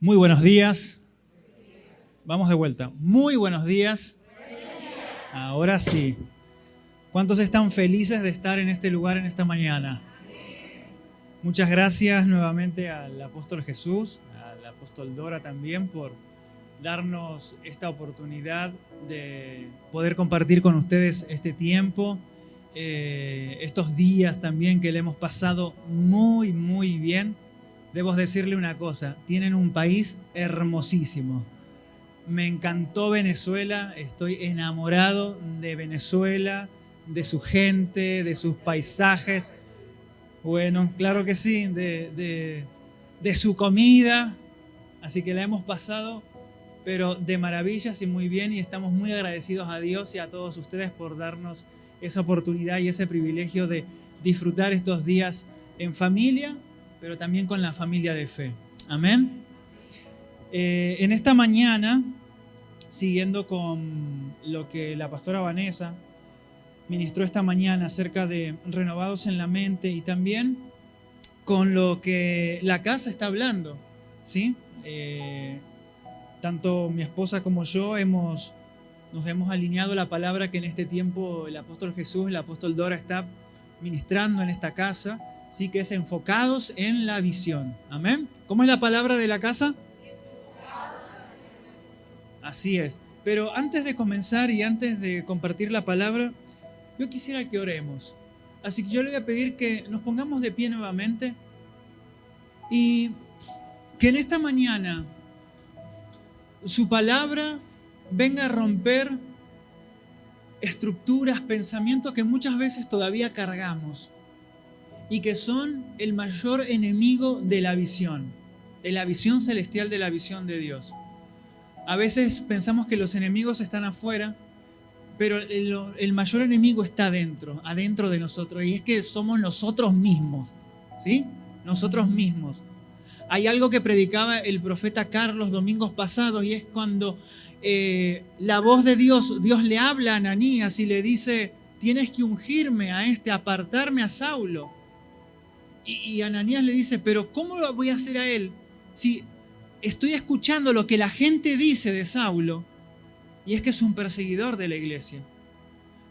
Muy buenos días. Vamos de vuelta. Muy buenos días. Ahora sí. ¿Cuántos están felices de estar en este lugar en esta mañana? Muchas gracias nuevamente al apóstol Jesús, al apóstol Dora también por darnos esta oportunidad de poder compartir con ustedes este tiempo, estos días también que le hemos pasado muy bien. Debo decirle una cosa, tienen un país hermosísimo. Me encantó Venezuela, estoy enamorado de Venezuela, de su gente, de sus paisajes. Bueno, claro que sí, de su comida. Así que la hemos pasado, pero de maravillas y muy bien. Y estamos muy agradecidos a Dios y a todos ustedes por darnos esa oportunidad y ese privilegio de disfrutar estos días en familia, pero también con la familia de fe. Amén. En esta mañana, siguiendo con lo que la pastora Vanessa ministró esta mañana acerca de renovados en la mente y también con lo que la casa está hablando, ¿sí? Tanto mi esposa como yo nos hemos alineado la palabra que en este tiempo el apóstol Jesús, el apóstol Dora está ministrando en esta casa, ¿sí? Que es enfocados en la visión. Amén. ¿Cómo es la palabra de la casa? Así es. Pero antes de comenzar y antes de compartir la palabra, yo quisiera que oremos. Así que yo le voy a pedir que nos pongamos de pie nuevamente y que en esta mañana su palabra venga a romper estructuras, pensamientos que muchas veces todavía cargamos y que son el mayor enemigo de la visión celestial, de la visión de Dios. A veces pensamos que los enemigos están afuera, pero el mayor enemigo está adentro de nosotros, y es que somos nosotros mismos, ¿sí? Nosotros mismos. Hay algo que predicaba el profeta Carlos domingos pasados, y es cuando la voz de Dios le habla a Ananías y le dice: tienes que ungirme a apartarme a Saulo. Y Ananías le dice: pero ¿cómo lo voy a hacer a él si estoy escuchando lo que la gente dice de Saulo? Y es que es un perseguidor de la iglesia.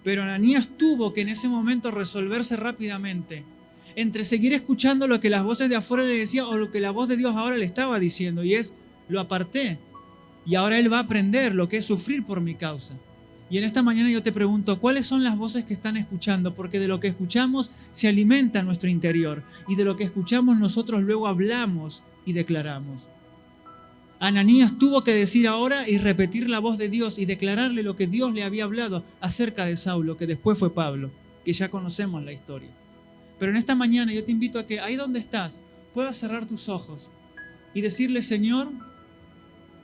Pero Ananías tuvo que en ese momento resolverse rápidamente entre seguir escuchando lo que las voces de afuera le decían o lo que la voz de Dios ahora le estaba diciendo. Y es: lo aparté. Y ahora él va a aprender lo que es sufrir por mi causa. Y en esta mañana yo te pregunto, ¿cuáles son las voces que están escuchando? Porque de lo que escuchamos se alimenta nuestro interior. Y de lo que escuchamos nosotros luego hablamos y declaramos. Ananías tuvo que decir ahora y repetir la voz de Dios y declararle lo que Dios le había hablado acerca de Saulo, que después fue Pablo, que ya conocemos la historia. Pero en esta mañana yo te invito a que ahí donde estás puedas cerrar tus ojos y decirle: Señor,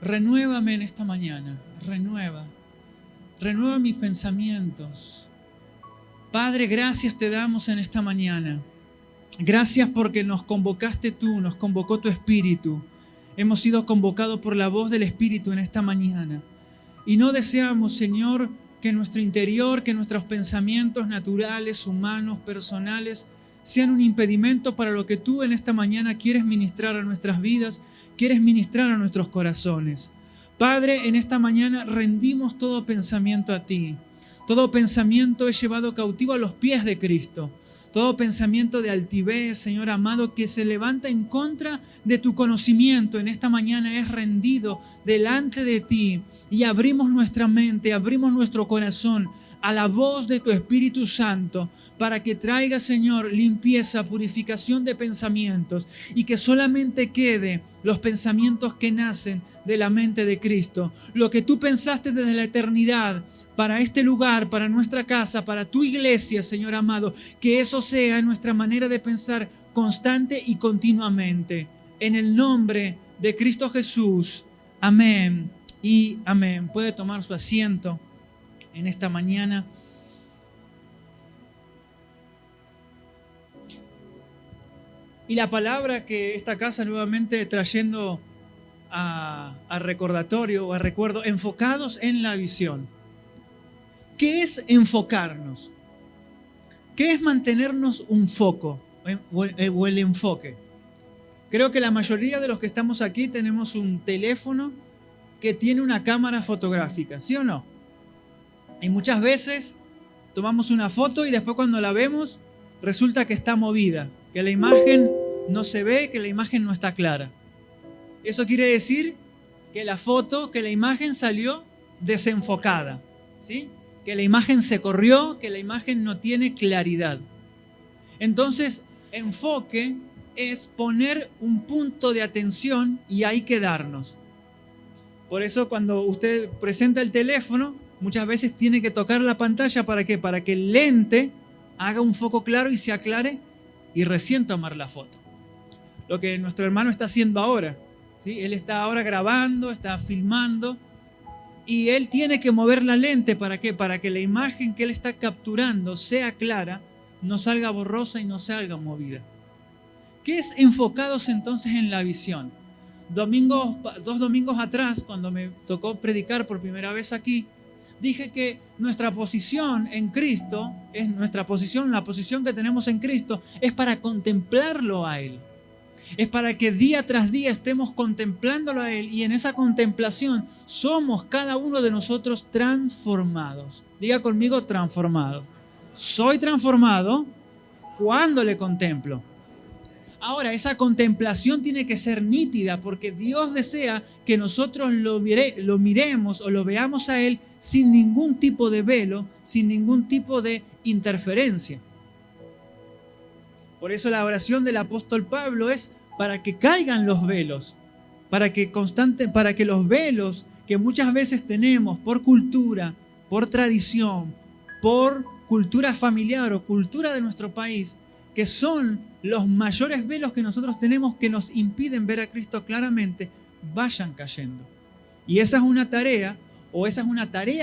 renuévame en esta mañana, renueva mis pensamientos. Padre, gracias te damos en esta mañana. Gracias porque nos convocaste tú, nos convocó tu Espíritu. Hemos sido convocados por la voz del Espíritu en esta mañana. Y no deseamos, Señor, que nuestro interior, que nuestros pensamientos naturales, humanos, personales, sean un impedimento para lo que tú en esta mañana quieres ministrar a nuestras vidas, quieres ministrar a nuestros corazones. Padre, en esta mañana rendimos todo pensamiento a ti. Todo pensamiento es llevado cautivo a los pies de Cristo. Todo pensamiento de altivez, Señor amado, que se levanta en contra de tu conocimiento, en esta mañana es rendido delante de ti, y abrimos nuestra mente, abrimos nuestro corazón a la voz de tu Espíritu Santo para que traiga, Señor, limpieza, purificación de pensamientos, y que solamente quede los pensamientos que nacen de la mente de Cristo. Lo que tú pensaste desde la eternidad para este lugar, para nuestra casa, para tu iglesia, Señor amado, que eso sea nuestra manera de pensar constante y continuamente. En el nombre de Cristo Jesús. Amén y amén. Puede tomar su asiento en esta mañana. Y la palabra que esta casa nuevamente trayendo a recordatorio o a recuerdo: enfocados en la visión. ¿Qué es enfocarnos? ¿Qué es mantenernos un foco o el enfoque? Creo que la mayoría de los que estamos aquí tenemos un teléfono que tiene una cámara fotográfica, ¿sí o no? Y muchas veces tomamos una foto y después cuando la vemos resulta que está movida, que la imagen no se ve, que la imagen no está clara. Eso quiere decir que la foto, que la imagen salió desenfocada, ¿sí? Que la imagen se corrió, que la imagen no tiene claridad. Entonces, enfoque es poner un punto de atención y ahí quedarnos. Por eso cuando usted presenta el teléfono, muchas veces tiene que tocar la pantalla. ¿Para qué? Para que el lente haga un foco claro y se aclare y recién tomar la foto. Lo que nuestro hermano está haciendo ahora, ¿sí? Él está ahora grabando, está filmando y él tiene que mover la lente. ¿Para qué? Para que la imagen que él está capturando sea clara, no salga borrosa y no salga movida. ¿Qué es enfocados entonces en la visión? 2 domingos atrás, cuando me tocó predicar por primera vez aquí, dije que nuestra posición en Cristo, la posición que tenemos en Cristo, es para contemplarlo a Él. Es para que día tras día estemos contemplándolo a Él y en esa contemplación somos cada uno de nosotros transformados. Diga conmigo, transformados. Soy transformado cuando le contemplo. Ahora, esa contemplación tiene que ser nítida porque Dios desea que nosotros lo miremos o lo veamos a Él sin ningún tipo de velo, sin ningún tipo de interferencia. Por eso la oración del apóstol Pablo es para que caigan los velos, para que los velos que muchas veces tenemos por cultura, por tradición, por cultura familiar o cultura de nuestro país, que son los mayores velos que nosotros tenemos que nos impiden ver a Cristo claramente, vayan cayendo. Y esa es una tarea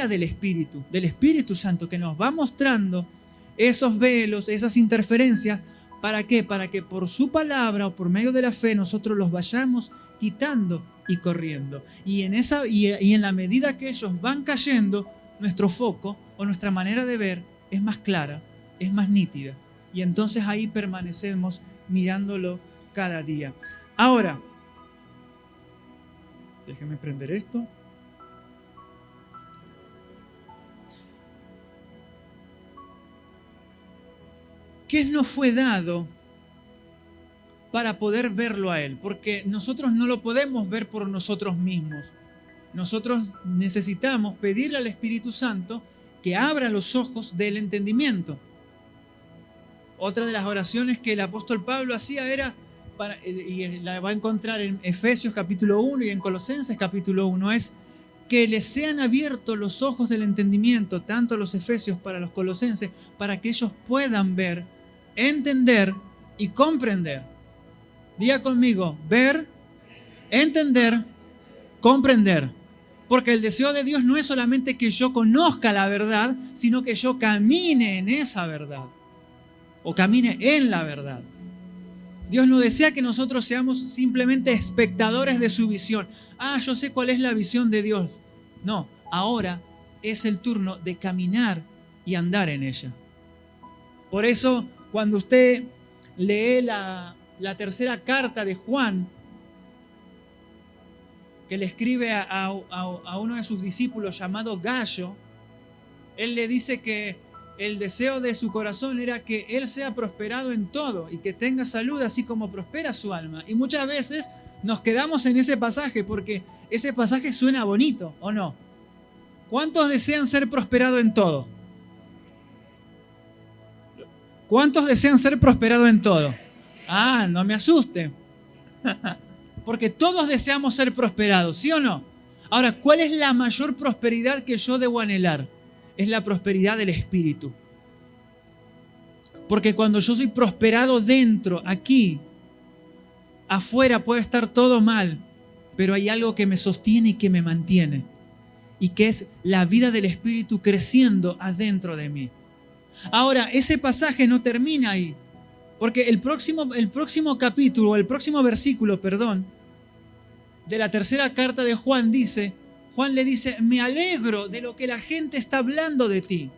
del Espíritu Santo, que nos va mostrando esos velos, esas interferencias. ¿Para qué? Para que por su palabra o por medio de la fe nosotros los vayamos quitando y corriendo. Y en la medida que ellos van cayendo, nuestro foco o nuestra manera de ver es más clara, es más nítida. Y entonces ahí permanecemos mirándolo cada día. Ahora, déjeme prender esto. ¿Qué nos fue dado para poder verlo a Él? Porque nosotros no lo podemos ver por nosotros mismos. Nosotros necesitamos pedirle al Espíritu Santo que abra los ojos del entendimiento. Otra de las oraciones que el apóstol Pablo hacía era, y la va a encontrar en Efesios capítulo 1 y en Colosenses capítulo 1, es que les sean abiertos los ojos del entendimiento, tanto los Efesios para los Colosenses, para que ellos puedan ver, entender y comprender. Diga conmigo, ver, entender, comprender. Porque el deseo de Dios no es solamente que yo conozca la verdad, sino que yo camine en esa verdad. O camine en la verdad. Dios no desea que nosotros seamos simplemente espectadores de su visión. Yo sé cuál es la visión de Dios. No, ahora es el turno de caminar y andar en ella. Por eso, cuando usted lee la tercera carta de Juan, que le escribe a uno de sus discípulos llamado Gallo, él le dice que el deseo de su corazón era que él sea prosperado en todo y que tenga salud así como prospera su alma. Y muchas veces nos quedamos en ese pasaje porque ese pasaje suena bonito, ¿o no? ¿Cuántos desean ser prosperados en todo? ¿Cuántos desean ser prosperados en todo? No me asuste. Porque todos deseamos ser prosperados, ¿sí o no? Ahora, ¿cuál es la mayor prosperidad que yo debo anhelar? Es la prosperidad del Espíritu. Porque cuando yo soy prosperado dentro, aquí, afuera puede estar todo mal, pero hay algo que me sostiene y que me mantiene. Y que es la vida del Espíritu creciendo adentro de mí. Ahora, ese pasaje no termina ahí. Porque el próximo capítulo, el próximo versículo, de la tercera carta de Juan Juan le dice, me alegro de lo que la gente está hablando de ti.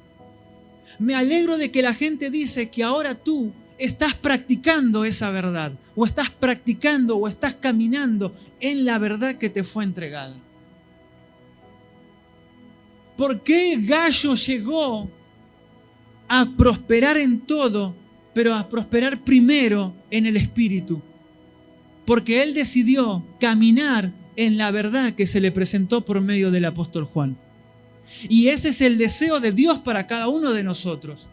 Me alegro de que la gente dice que ahora tú estás practicando esa verdad, o estás practicando o estás caminando en la verdad que te fue entregada. ¿Por qué Gallo llegó a prosperar en todo, pero a prosperar primero en el espíritu? Porque él decidió caminar en la verdad que se le presentó por medio del apóstol Juan. Y ese es el deseo de Dios para cada uno de nosotros.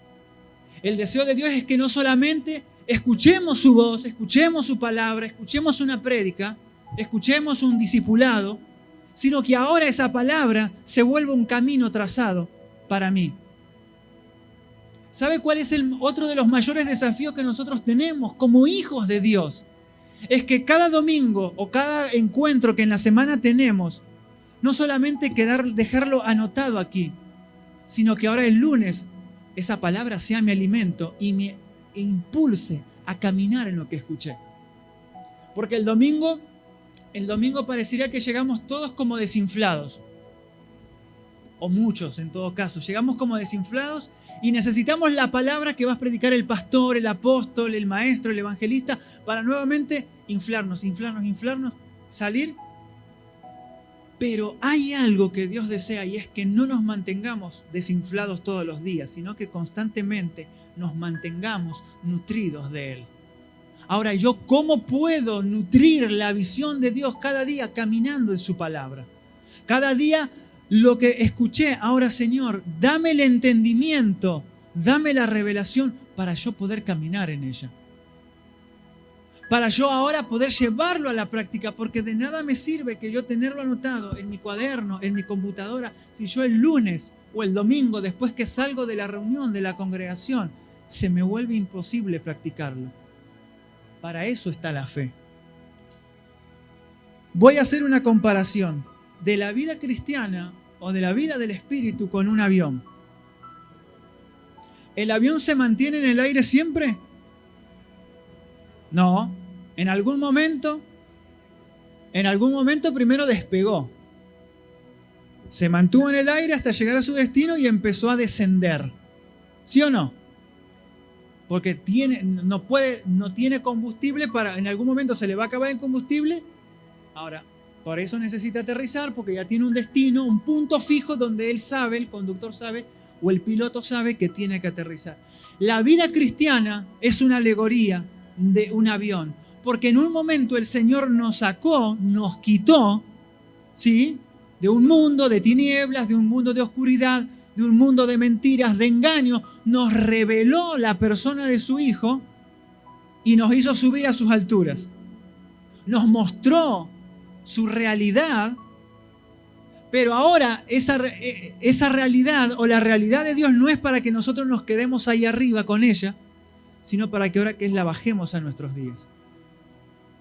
El deseo de Dios es que no solamente escuchemos su voz, escuchemos su palabra, escuchemos una prédica, escuchemos un discipulado, sino que ahora esa palabra se vuelva un camino trazado para mí. ¿Sabe cuál es otro de los mayores desafíos que nosotros tenemos como hijos de Dios? Es que cada domingo o cada encuentro que en la semana tenemos, no solamente dejarlo anotado aquí, sino que ahora el lunes esa palabra sea mi alimento y me impulse a caminar en lo que escuché. Porque el domingo parecería que llegamos todos como desinflados, o muchos en todo caso, llegamos como desinflados y necesitamos la palabra que va a predicar el pastor, el apóstol, el maestro, el evangelista, para nuevamente inflarnos, salir. Pero hay algo que Dios desea y es que no nos mantengamos desinflados todos los días, sino que constantemente nos mantengamos nutridos de Él. Ahora, ¿yo cómo puedo nutrir la visión de Dios cada día caminando en su palabra? Cada día lo que escuché, ahora Señor, dame el entendimiento, dame la revelación para yo poder caminar en ella. Para yo ahora poder llevarlo a la práctica, porque de nada me sirve que yo tenerlo anotado en mi cuaderno, en mi computadora, si yo el lunes o el domingo, después que salgo de la reunión, de la congregación, se me vuelve imposible practicarlo. Para eso está la fe. Voy a hacer una comparación de la vida cristiana o de la vida del espíritu con un avión. ¿El avión se mantiene en el aire siempre? No, en algún momento primero despegó. Se mantuvo en el aire hasta llegar a su destino y empezó a descender. ¿Sí o no? Porque no tiene combustible en algún momento se le va a acabar el combustible. Ahora, por eso necesita aterrizar, porque ya tiene un destino, un punto fijo donde él sabe, el conductor sabe, o el piloto sabe que tiene que aterrizar. La vida cristiana es una alegoría de un avión, porque en un momento el Señor nos sacó, nos quitó, ¿sí?, de un mundo de tinieblas, de un mundo de oscuridad, de un mundo de mentiras, de engaño, nos reveló la persona de su Hijo y nos hizo subir a sus alturas. Nos mostró su realidad, pero ahora esa realidad o la realidad de Dios no es para que nosotros nos quedemos ahí arriba con ella, sino para que ahora que la bajemos a nuestros días.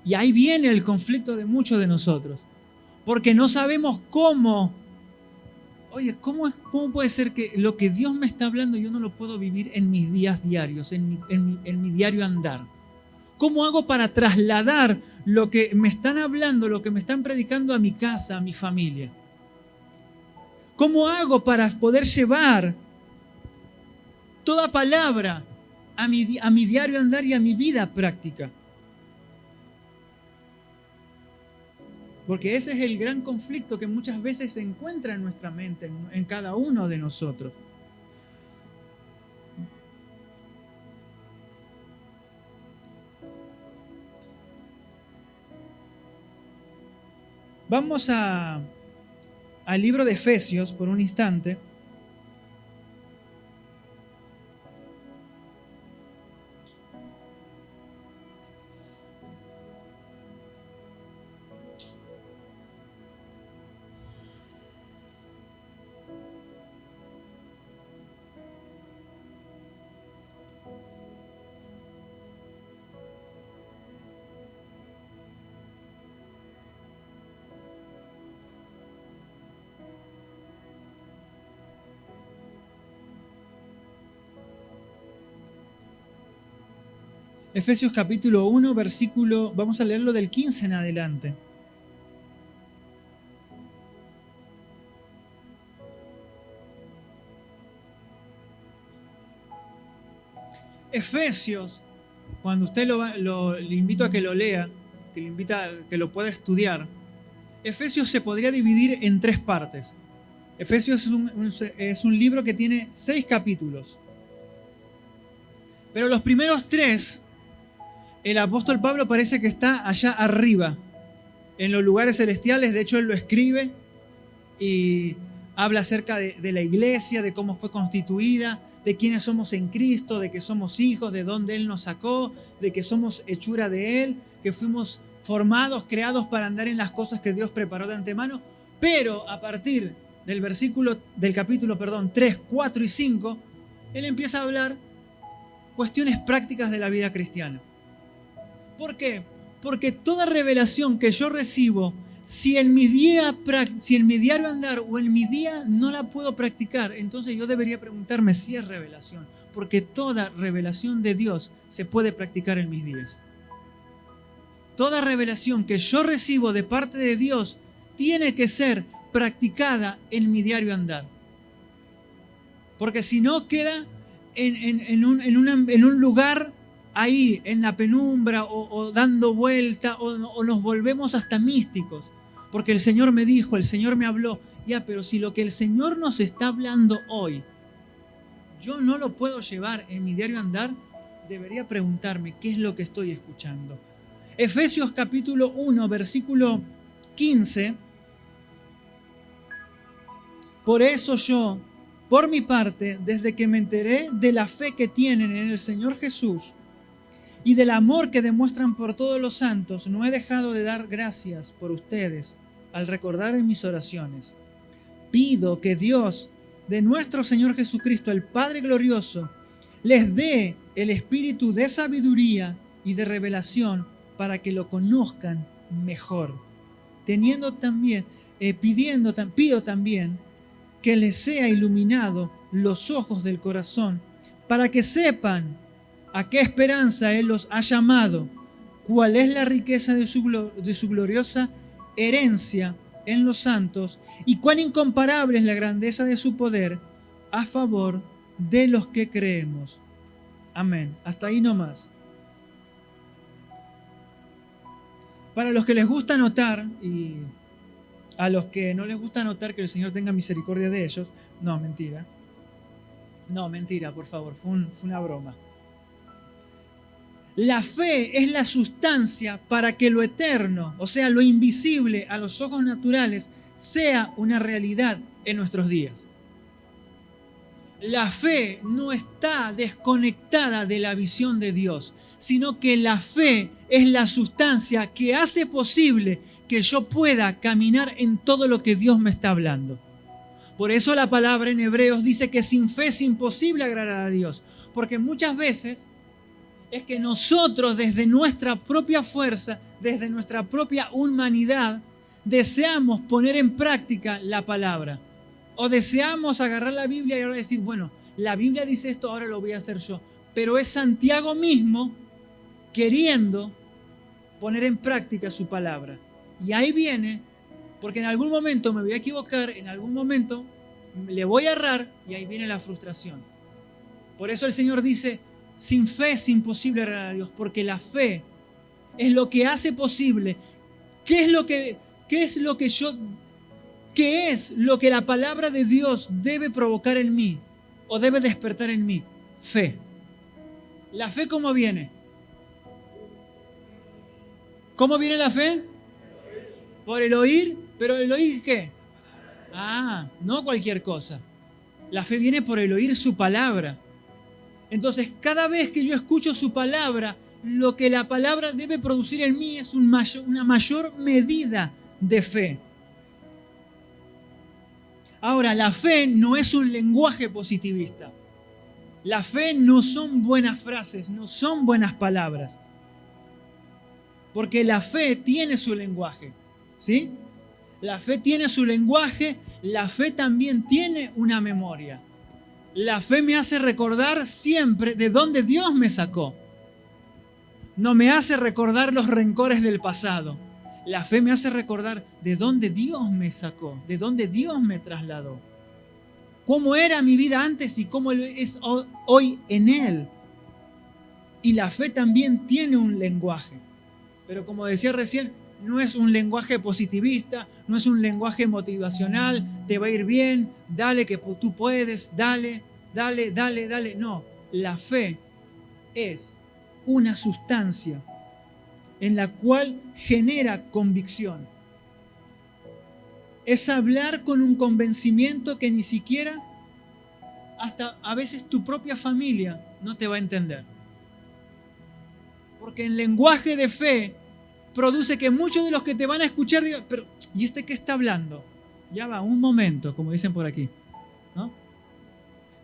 Y ahí viene el conflicto de muchos de nosotros, porque no sabemos cómo. Oye, ¿cómo puede ser que lo que Dios me está hablando yo no lo puedo vivir en mis días diarios, en mi diario andar? ¿Cómo hago para trasladar lo que me están hablando, lo que me están predicando a mi casa, a mi familia? ¿Cómo hago para poder llevar toda palabra a mi diario andar y a mi vida práctica? Porque ese es el gran conflicto que muchas veces se encuentra en nuestra mente, en cada uno de nosotros. Vamos al libro de Efesios por un instante. Efesios capítulo 1, vamos a leerlo del 15 en adelante. Efesios cuando usted le invito a que lo lea, que le invita a que lo pueda estudiar, Efesios se podría dividir en 3 partes. Efesios es un libro que tiene 6 capítulos. Pero los primeros 3, el apóstol Pablo parece que está allá arriba, en los lugares celestiales. De hecho, él lo escribe y habla acerca de la iglesia, de cómo fue constituida, de quiénes somos en Cristo, de que somos hijos, de dónde Él nos sacó, de que somos hechura de Él, que fuimos formados, creados para andar en las cosas que Dios preparó de antemano. Pero a partir del capítulo 3, 4 y 5, Él empieza a hablar cuestiones prácticas de la vida cristiana. ¿Por qué? Porque toda revelación que yo recibo, si en mi diario andar o en mi día no la puedo practicar, entonces yo debería preguntarme si es revelación, porque toda revelación de Dios se puede practicar en mis días. Toda revelación que yo recibo de parte de Dios tiene que ser practicada en mi diario andar. Porque si no, queda en un lugar ahí, en la penumbra, o dando vuelta, o nos volvemos hasta místicos. Porque el Señor me dijo, el Señor me habló. Ya, pero si lo que el Señor nos está hablando hoy, yo no lo puedo llevar en mi diario andar, debería preguntarme qué es lo que estoy escuchando. Efesios capítulo 1, versículo 15. Por eso yo, por mi parte, desde que me enteré de la fe que tienen en el Señor Jesús y del amor que demuestran por todos los santos, no he dejado de dar gracias por ustedes al recordar en mis oraciones. Pido que Dios de nuestro Señor Jesucristo, el Padre glorioso, les dé el espíritu de sabiduría y de revelación para que lo conozcan mejor. Pido también que les sea iluminado los ojos del corazón para que sepan a qué esperanza Él los ha llamado, cuál es la riqueza de su gloriosa herencia en los santos y cuán incomparable es la grandeza de su poder a favor de los que creemos. Amén. Hasta ahí nomás. Para los que les gusta anotar y a los que no les gusta anotar, que el Señor tenga misericordia de ellos. No, mentira. No, mentira, por favor. Fue una broma. La fe es la sustancia para que lo eterno, o sea, lo invisible a los ojos naturales, sea una realidad en nuestros días. La fe no está desconectada de la visión de Dios, sino que la fe es la sustancia que hace posible que yo pueda caminar en todo lo que Dios me está hablando. Por eso la palabra en Hebreos dice que sin fe es imposible agradar a Dios, porque muchas veces es que nosotros desde nuestra propia fuerza, desde nuestra propia humanidad, deseamos poner en práctica la palabra. O deseamos agarrar la Biblia y ahora decir, bueno, la Biblia dice esto, ahora lo voy a hacer yo. Pero es Santiago mismo queriendo poner en práctica su palabra. Y ahí viene, porque en algún momento me voy a equivocar, en algún momento le voy a errar y ahí viene la frustración. Por eso el Señor dice, sin fe es imposible agradar a Dios, porque la fe es lo que hace posible. ¿Qué es lo que la palabra de Dios debe provocar en mí o debe despertar en mí? Fe. ¿La fe cómo viene? ¿Cómo viene la fe? Por el oír. ¿Pero el oír qué? No cualquier cosa. La fe viene por el oír su palabra. Entonces, cada vez que yo escucho su palabra, lo que la palabra debe producir en mí es una mayor medida de fe. Ahora, la fe no es un lenguaje positivista. La fe no son buenas frases, no son buenas palabras. Porque la fe tiene su lenguaje, ¿sí? La fe tiene su lenguaje, la fe también tiene una memoria. La fe me hace recordar siempre de dónde Dios me sacó. No me hace recordar los rencores del pasado. La fe me hace recordar de dónde Dios me sacó, de dónde Dios me trasladó. Cómo era mi vida antes y cómo es hoy en Él. Y la fe también tiene un lenguaje. Pero como decía recién, no es un lenguaje positivista, no es un lenguaje motivacional, te va a ir bien, dale que tú puedes, dale, dale, dale, dale. No, la fe es una sustancia en la cual genera convicción. Es hablar con un convencimiento que ni siquiera, hasta a veces tu propia familia no te va a entender. Porque el lenguaje de fe produce que muchos de los que te van a escuchar digan, pero ¿y este qué está hablando? Ya va, un momento, como dicen por aquí, ¿no?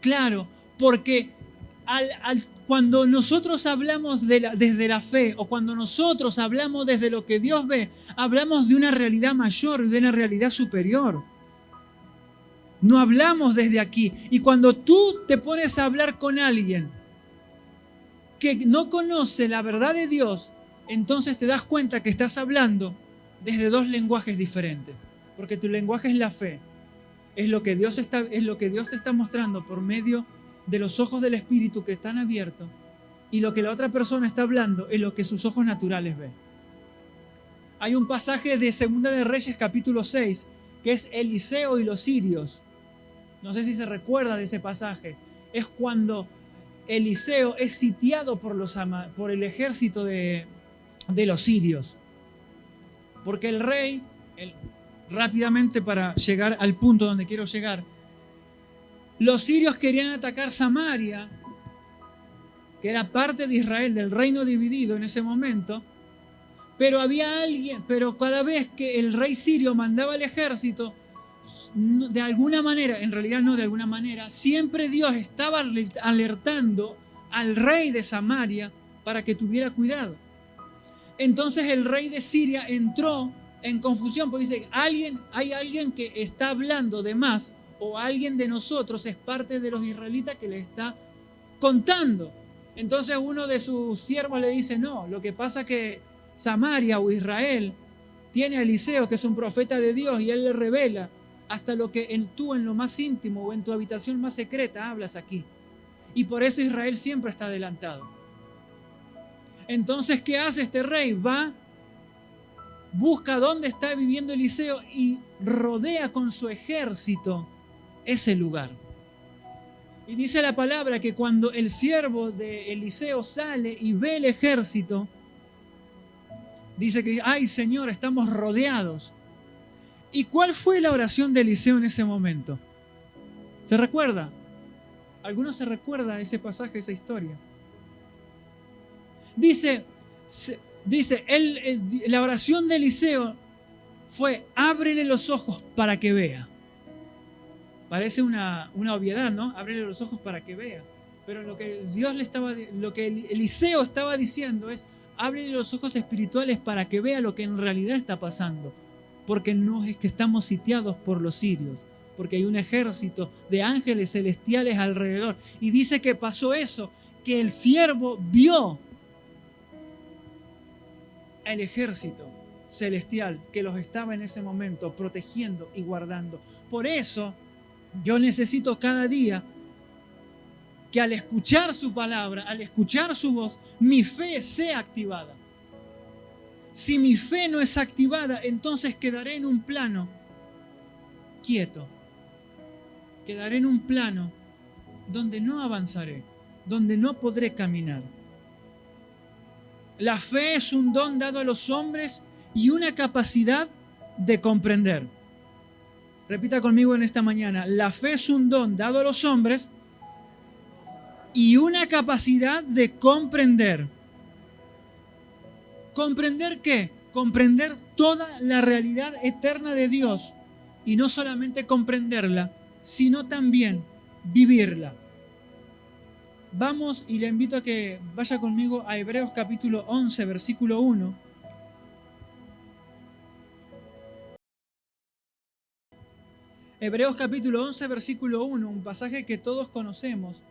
Claro, porque cuando nosotros hablamos desde la fe, o cuando nosotros hablamos desde lo que Dios ve, hablamos de una realidad mayor, de una realidad superior. No hablamos desde aquí. Y cuando tú te pones a hablar con alguien que no conoce la verdad de Dios, entonces te das cuenta que estás hablando desde dos lenguajes diferentes. Porque tu lenguaje es la fe. Es lo que Dios te está mostrando por medio de los ojos del Espíritu que están abiertos. Y lo que la otra persona está hablando es lo que sus ojos naturales ven. Hay un pasaje de Segunda de Reyes capítulo 6 que es Eliseo y los sirios. No sé si se recuerda de ese pasaje. Es cuando Eliseo es sitiado por el ejército de los sirios. Porque el rey, rápidamente para llegar al punto donde quiero llegar, los sirios querían atacar Samaria, que era parte de Israel, del reino dividido en ese momento, pero cada vez que el rey sirio mandaba el ejército, de alguna manera, en realidad no de alguna manera, siempre Dios estaba alertando al rey de Samaria para que tuviera cuidado. Entonces el rey de Siria entró en confusión porque dice, hay alguien que está hablando de más, o alguien de nosotros es parte de los israelitas que le está contando. Entonces uno de sus siervos le dice, no, lo que pasa es que Samaria o Israel tiene a Eliseo, que es un profeta de Dios, y él le revela hasta lo que tú en lo más íntimo o en tu habitación más secreta hablas aquí. Y por eso Israel siempre está adelantado. Entonces, ¿qué hace este rey? Va, busca dónde está viviendo Eliseo y rodea con su ejército ese lugar. Y dice la palabra que cuando el siervo de Eliseo sale y ve el ejército, dice que, ay Señor, estamos rodeados. ¿Y cuál fue la oración de Eliseo en ese momento? ¿Se recuerda? ¿Alguno se recuerda ese pasaje, esa historia? Dice la oración de Eliseo fue, ábrele los ojos para que vea. Parece una obviedad, ¿no? Ábrele los ojos para que vea. Pero lo que Eliseo estaba diciendo es, ábrele los ojos espirituales para que vea lo que en realidad está pasando. Porque no es que estamos sitiados por los sirios, porque hay un ejército de ángeles celestiales alrededor. Y dice que pasó eso, que el siervo vio el ejército celestial que los estaba en ese momento protegiendo y guardando. Por eso yo necesito cada día que al escuchar su palabra, al escuchar su voz, mi fe sea activada. Si mi fe no es activada, entonces quedaré en un plano quieto. Quedaré en un plano donde no avanzaré, donde no podré caminar. La fe es un don dado a los hombres y una capacidad de comprender. Repita conmigo en esta mañana. La fe es un don dado a los hombres y una capacidad de comprender. ¿Comprender qué? Comprender toda la realidad eterna de Dios. Y no solamente comprenderla, sino también vivirla. Vamos y le invito a que vaya conmigo a Hebreos capítulo 11, versículo 1. Hebreos capítulo 11, versículo 1, un pasaje que todos conocemos.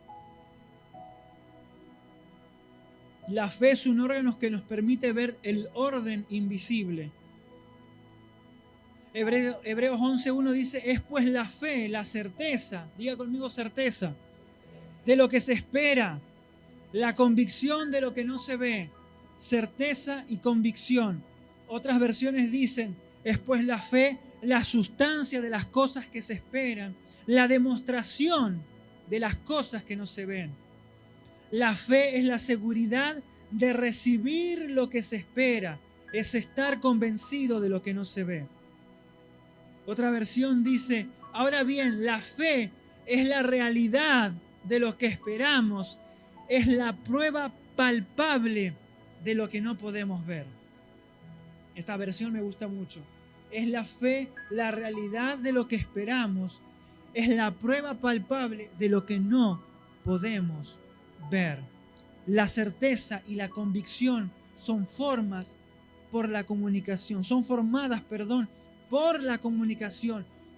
La fe es un órgano que nos permite ver el orden invisible. Hebreos 11.1 dice, es pues la fe, la certeza, diga conmigo certeza, de lo que se espera La convicción de lo que no se ve, certeza y convicción. Otras versiones dicen, es pues la fe, la sustancia de las cosas que se esperan, la demostración de las cosas que no se ven. La fe es la seguridad de recibir lo que se espera, es estar convencido de lo que no se ve. Otra versión dice, ahora bien, la fe es la realidad de lo que esperamos, es la prueba palpable de lo que no podemos ver. Esta versión me gusta mucho. Es la fe, la realidad de lo que esperamos, es la prueba palpable de lo que no podemos ver. La certeza y la convicción son formadas por la comunicación.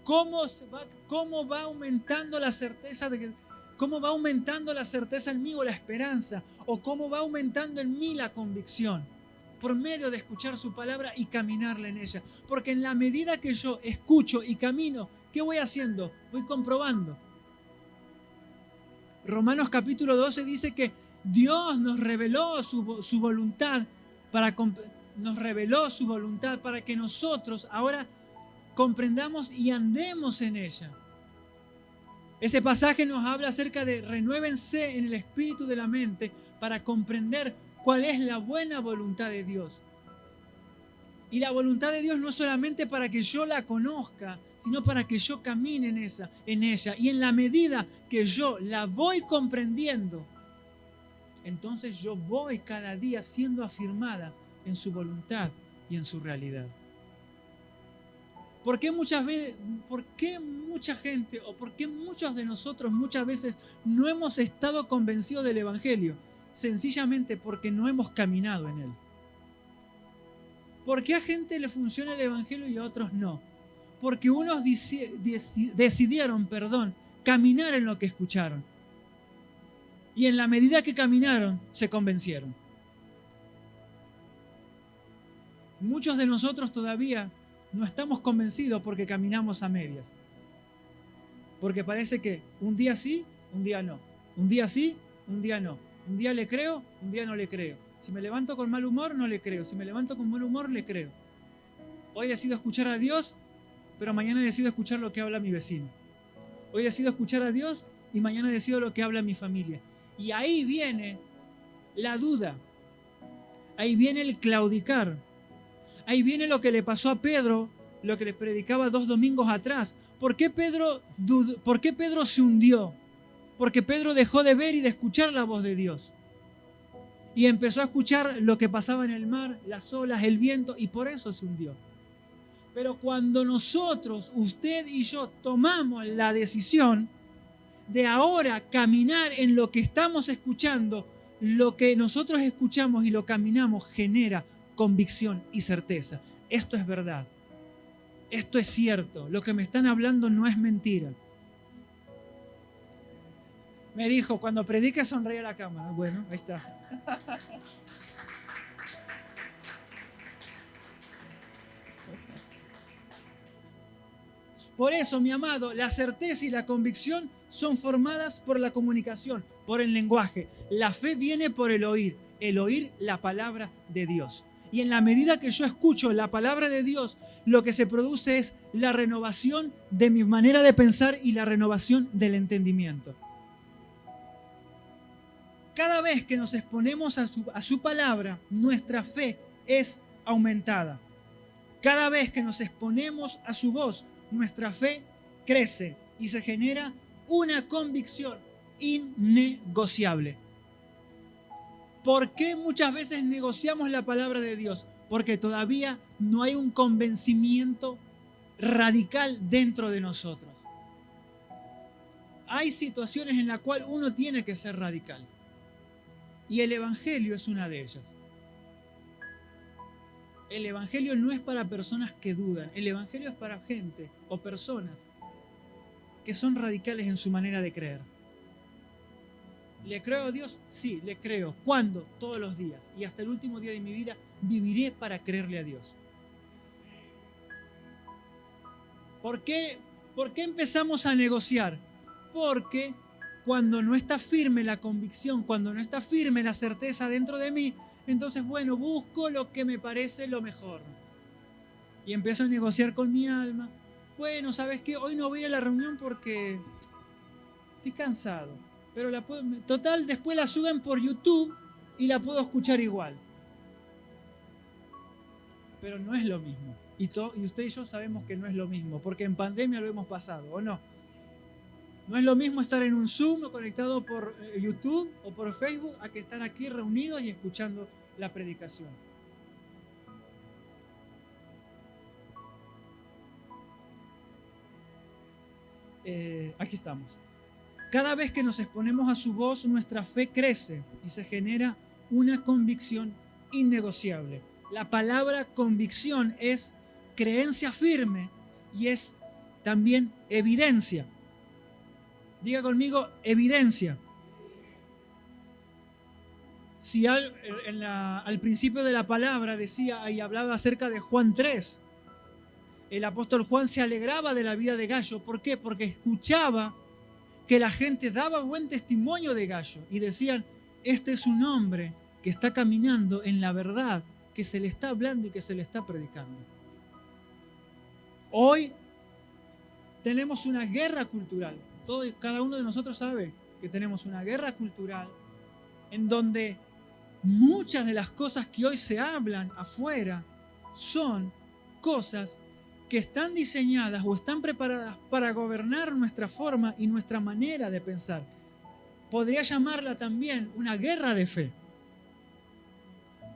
¿Cómo va aumentando la certeza cómo va aumentando la certeza en mí o la esperanza? ¿O cómo va aumentando en mí la convicción? Por medio de escuchar su palabra y caminarla en ella. Porque en la medida que yo escucho y camino, ¿qué voy haciendo? Voy comprobando. Romanos capítulo 12 dice que Dios nos reveló su voluntad para que nosotros ahora comprendamos y andemos en ella. Ese pasaje nos habla acerca de renuévense en el espíritu de la mente para comprender cuál es la buena voluntad de Dios. Y la voluntad de Dios no es solamente para que yo la conozca, sino para que yo camine en ella. Y en la medida que yo la voy comprendiendo, entonces yo voy cada día siendo afirmada en su voluntad y en su realidad. ¿Por qué mucha gente o por qué muchos de nosotros muchas veces no hemos estado convencidos del Evangelio? Sencillamente porque no hemos caminado en él. ¿Por qué a gente le funciona el Evangelio y a otros no? Porque unos decidieron caminar en lo que escucharon. Y en la medida que caminaron, se convencieron. Muchos de nosotros todavía no estamos convencidos porque caminamos a medias. Porque parece que un día sí, un día no. Un día sí, un día no. Un día le creo, un día no le creo. Si me levanto con mal humor, no le creo. Si me levanto con buen humor, le creo. Hoy decido escuchar a Dios, pero mañana decido escuchar lo que habla mi vecino. Hoy decido escuchar a Dios y mañana decido lo que habla mi familia. Y ahí viene la duda. Ahí viene el claudicar. Ahí viene lo que le pasó a Pedro, lo que le predicaba 2 domingos atrás. ¿Por qué Pedro se hundió? Porque Pedro dejó de ver y de escuchar la voz de Dios. Y empezó a escuchar lo que pasaba en el mar, las olas, el viento, y por eso se hundió. Pero cuando nosotros, usted y yo, tomamos la decisión de ahora caminar en lo que estamos escuchando, lo que nosotros escuchamos y lo caminamos genera convicción y certeza. Esto es verdad. Esto es cierto. Lo que me están hablando no es mentira. Me dijo, cuando predique sonríe a la cámara. Bueno, ahí está. Por eso, mi amado, la certeza y la convicción son formadas por la comunicación, por el lenguaje. La fe viene por el oír la palabra de Dios. Y en la medida que yo escucho la palabra de Dios, lo que se produce es la renovación de mi manera de pensar y la renovación del entendimiento. Cada vez que nos exponemos a su palabra, nuestra fe es aumentada. Cada vez que nos exponemos a su voz, nuestra fe crece y se genera una convicción innegociable. ¿Por qué muchas veces negociamos la palabra de Dios? Porque todavía no hay un convencimiento radical dentro de nosotros. Hay situaciones en las cuales uno tiene que ser radical. Y el Evangelio es una de ellas. El Evangelio no es para personas que dudan. El Evangelio es para gente o personas que son radicales en su manera de creer. ¿Le creo a Dios? Sí, le creo. ¿Cuándo? Todos los días. Y hasta el último día de mi vida viviré para creerle a Dios. ¿Por qué empezamos a negociar? Porque cuando no está firme la convicción, cuando no está firme la certeza dentro de mí, entonces, bueno, busco lo que me parece lo mejor. Y empiezo a negociar con mi alma. Bueno, ¿sabes qué? Hoy no voy a ir a la reunión porque estoy cansado. Pero total, después la suben por YouTube y la puedo escuchar igual. Pero no es lo mismo. Y usted y yo sabemos que no es lo mismo, porque en pandemia lo hemos pasado, ¿o no? No es lo mismo estar en un Zoom o conectado por YouTube o por Facebook a que estar aquí reunidos y escuchando la predicación. Aquí estamos. Cada vez que nos exponemos a su voz, nuestra fe crece y se genera una convicción innegociable. La palabra convicción es creencia firme y es también evidencia. Diga conmigo, evidencia. Si al principio de la palabra decía y hablaba acerca de Juan 3, el apóstol Juan se alegraba de la vida de Gallo. ¿Por qué? Porque escuchaba que la gente daba buen testimonio de Gallo y decían, este es un hombre que está caminando en la verdad, que se le está hablando y que se le está predicando. Hoy tenemos una guerra cultural. Cada uno de nosotros sabe que tenemos una guerra cultural en donde muchas de las cosas que hoy se hablan afuera son cosas que están diseñadas o están preparadas para gobernar nuestra forma y nuestra manera de pensar. Podría llamarla también una guerra de fe.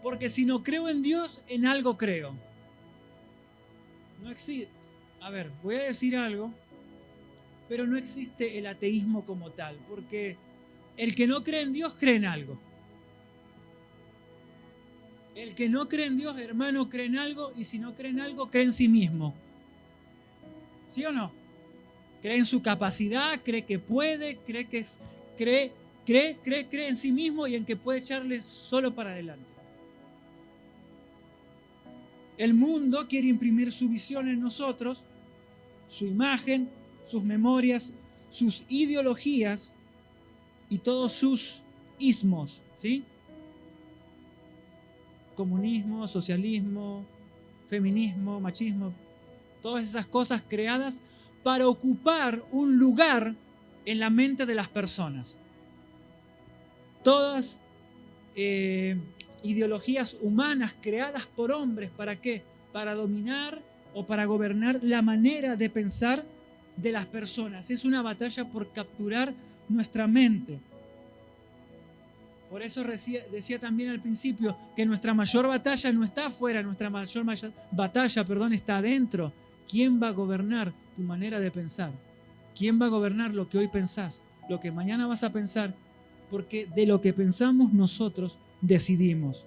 Porque si no creo en Dios, en algo creo. No existe. A ver, voy a decir algo, pero no existe el ateísmo como tal, porque el que no cree en Dios cree en algo. El que no cree en Dios, hermano, cree en algo, y si no cree en algo, cree en sí mismo. ¿Sí o no? Cree en su capacidad, cree que puede, cree en sí mismo y en que puede echarle solo para adelante. El mundo quiere imprimir su visión en nosotros, su imagen, sus memorias, sus ideologías y todos sus ismos, ¿sí? Comunismo, socialismo, feminismo, machismo, todas esas cosas creadas para ocupar un lugar en la mente de las personas. Todas ideologías humanas creadas por hombres, ¿para qué? Para dominar o para gobernar la manera de pensar de las personas. Es una batalla por capturar nuestra mente. Por eso decía también al principio que nuestra mayor batalla no está afuera, nuestra mayor batalla, está adentro. ¿Quién va a gobernar tu manera de pensar? ¿Quién va a gobernar lo que hoy pensás? Lo que mañana vas a pensar, porque de lo que pensamos nosotros decidimos.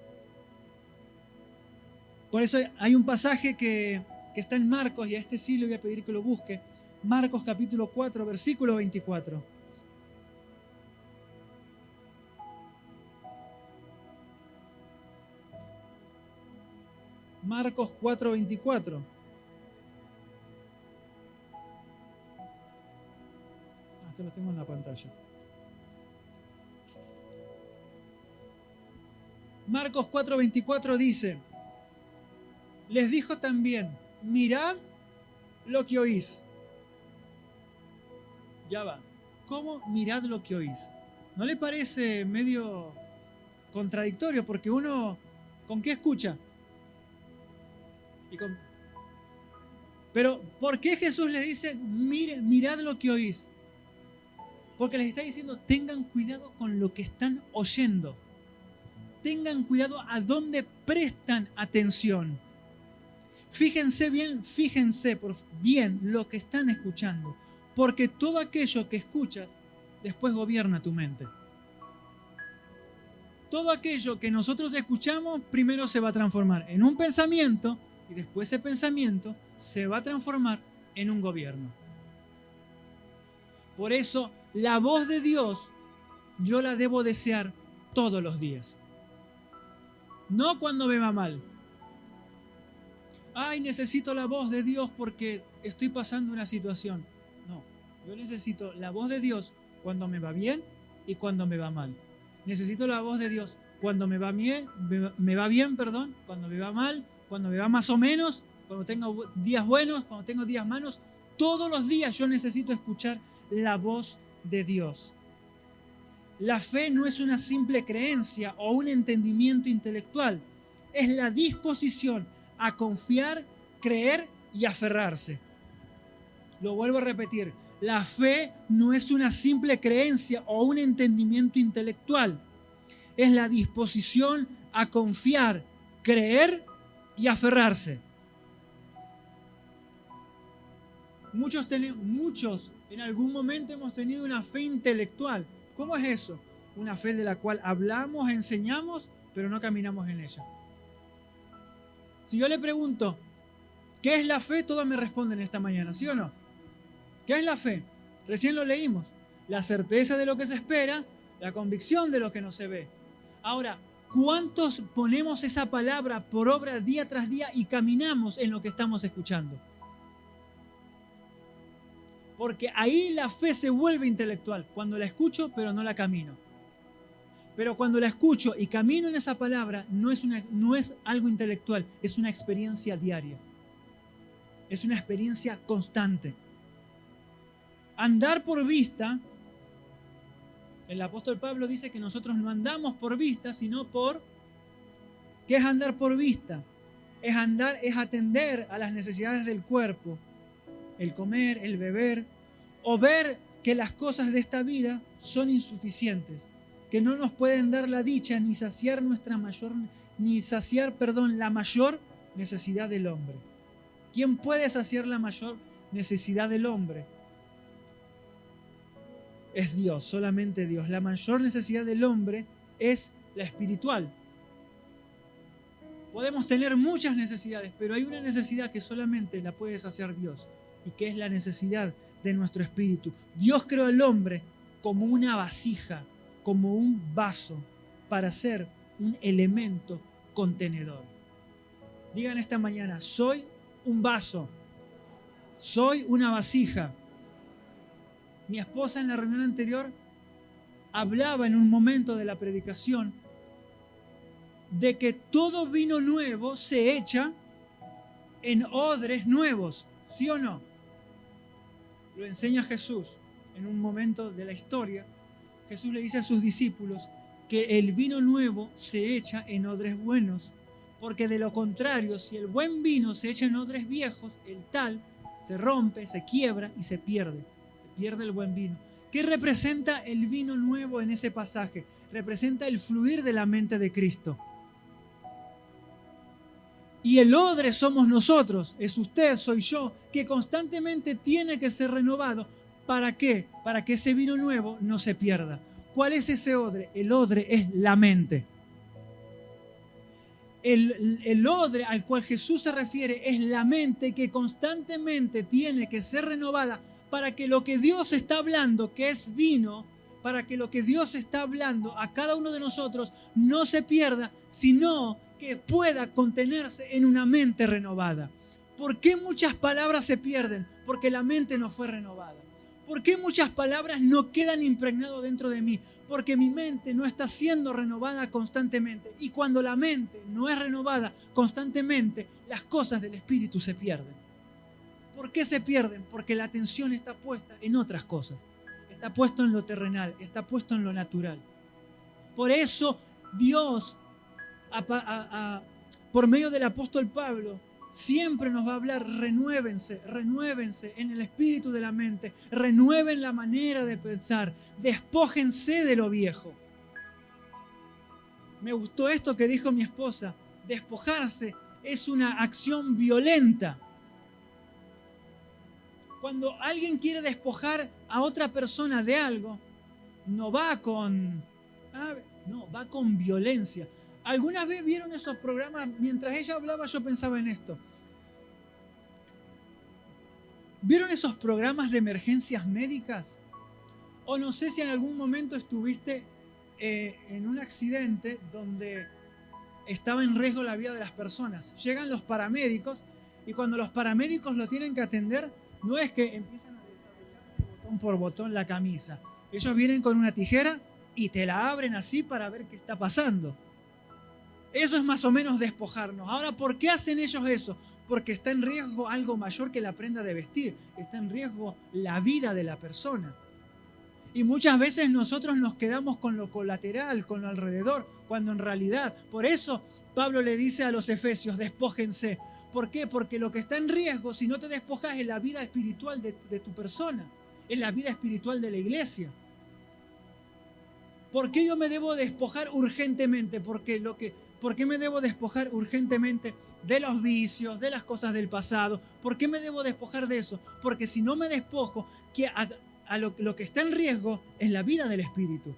Por eso hay un pasaje que está en Marcos, y a este sí le voy a pedir que lo busque. Marcos capítulo 4, versículo 24. Marcos 4, 24. Acá lo tengo en la pantalla. Marcos 4, 24 dice, les dijo también, mirad lo que oís. Ya va. ¿Cómo mirad lo que oís? ¿No le parece medio contradictorio? Porque uno, ¿con qué escucha? Pero, ¿por qué Jesús les dice, mirad lo que oís? Porque les está diciendo, tengan cuidado con lo que están oyendo. Tengan cuidado a dónde prestan atención. Fíjense bien lo que están escuchando. Porque todo aquello que escuchas después gobierna tu mente. Todo aquello que nosotros escuchamos primero se va a transformar en un pensamiento y después ese pensamiento se va a transformar en un gobierno. Por eso la voz de Dios yo la debo desear todos los días. No cuando me va mal. Ay, necesito la voz de Dios porque estoy pasando una situación. No, yo necesito la voz de Dios cuando me va bien y cuando me va mal. Necesito la voz de Dios cuando me va bien, cuando me va mal, cuando me va más o menos, cuando tengo días buenos, cuando tengo días malos. Todos los días yo necesito escuchar la voz de Dios. La fe no es una simple creencia o un entendimiento intelectual. Es la disposición a confiar, creer y aferrarse. Lo vuelvo a repetir. La fe no es una simple creencia o un entendimiento intelectual. Es la disposición a confiar, creer y aferrarse. Muchos en algún momento hemos tenido una fe intelectual. ¿Cómo es eso? Una fe de la cual hablamos, enseñamos, pero no caminamos en ella. Si yo le pregunto, ¿qué es la fe? Todos me responden esta mañana, ¿sí o no? ¿Qué es la fe? Recién lo leímos. La certeza de lo que se espera, la convicción de lo que no se ve. Ahora, ¿cuántos ponemos esa palabra por obra día tras día y caminamos en lo que estamos escuchando? Porque ahí la fe se vuelve intelectual. Cuando la escucho, pero no la camino. Pero cuando la escucho y camino en esa palabra, no es algo intelectual, es una experiencia diaria. Es una experiencia constante. Andar por vista, el apóstol Pablo dice que nosotros no andamos por vista, sino por... ¿Qué es andar por vista? Es atender a las necesidades del cuerpo, el comer, el beber, o ver que las cosas de esta vida son insuficientes, que no nos pueden dar la dicha ni saciar la mayor necesidad del hombre. ¿Quién puede saciar la mayor necesidad del hombre? Es Dios, solamente Dios. La mayor necesidad del hombre es la espiritual. Podemos tener muchas necesidades, pero hay una necesidad que solamente la puede saciar Dios, y que es la necesidad de nuestro espíritu. Dios creó al hombre como una vasija, como un vaso, para ser un elemento contenedor. Digan esta mañana, soy un vaso, soy una vasija. Mi esposa en la reunión anterior hablaba en un momento de la predicación de que todo vino nuevo se echa en odres nuevos, ¿sí o no? Lo enseña Jesús en un momento de la historia. Jesús le dice a sus discípulos que el vino nuevo se echa en odres buenos, porque de lo contrario, si el buen vino se echa en odres viejos, el tal se rompe, se quiebra y se pierde. Se pierde el buen vino. ¿Qué representa el vino nuevo en ese pasaje? Representa el fluir de la mente de Cristo. Y el odre somos nosotros, es usted, soy yo, que constantemente tiene que ser renovado. ¿Para qué? Para que ese vino nuevo no se pierda. ¿Cuál es ese odre? El odre es la mente. El odre al cual Jesús se refiere es la mente que constantemente tiene que ser renovada para que lo que Dios está hablando, que es vino, para que lo que Dios está hablando a cada uno de nosotros no se pierda, sino que pueda contenerse en una mente renovada. ¿Por qué muchas palabras se pierden? Porque la mente no fue renovada. ¿Por qué muchas palabras no quedan impregnadas dentro de mí? Porque mi mente no está siendo renovada constantemente. Y cuando la mente no es renovada constantemente, las cosas del Espíritu se pierden. ¿Por qué se pierden? Porque la atención está puesta en otras cosas. Está puesto en lo terrenal, está puesto en lo natural. Por eso Dios, por medio del apóstol Pablo, siempre nos va a hablar, renuévense en el espíritu de la mente, renueven la manera de pensar, despójense de lo viejo. Me gustó esto que dijo mi esposa, despojarse es una acción violenta. Cuando alguien quiere despojar a otra persona de algo, no va con violencia. ¿Alguna vez vieron esos programas? Mientras ella hablaba yo pensaba en esto. ¿Vieron esos programas de emergencias médicas? O no sé si en algún momento estuviste en un accidente donde estaba en riesgo la vida de las personas. Llegan los paramédicos y cuando los paramédicos lo tienen que atender, no es que empiezan a desabrochar botón por botón la camisa. Ellos vienen con una tijera y te la abren así para ver qué está pasando. Eso es más o menos despojarnos. Ahora, ¿por qué hacen ellos eso? Porque está en riesgo algo mayor que la prenda de vestir. Está en riesgo la vida de la persona. Y muchas veces nosotros nos quedamos con lo colateral, con lo alrededor, cuando en realidad, por eso Pablo le dice a los efesios, despójense. ¿Por qué? Porque lo que está en riesgo, si no te despojas, es la vida espiritual de tu persona, es la vida espiritual de la iglesia. ¿Por qué yo me debo despojar urgentemente? ¿Por qué me debo despojar urgentemente de los vicios, de las cosas del pasado? ¿Por qué me debo despojar de eso? Porque si no me despojo, lo que está en riesgo es la vida del Espíritu.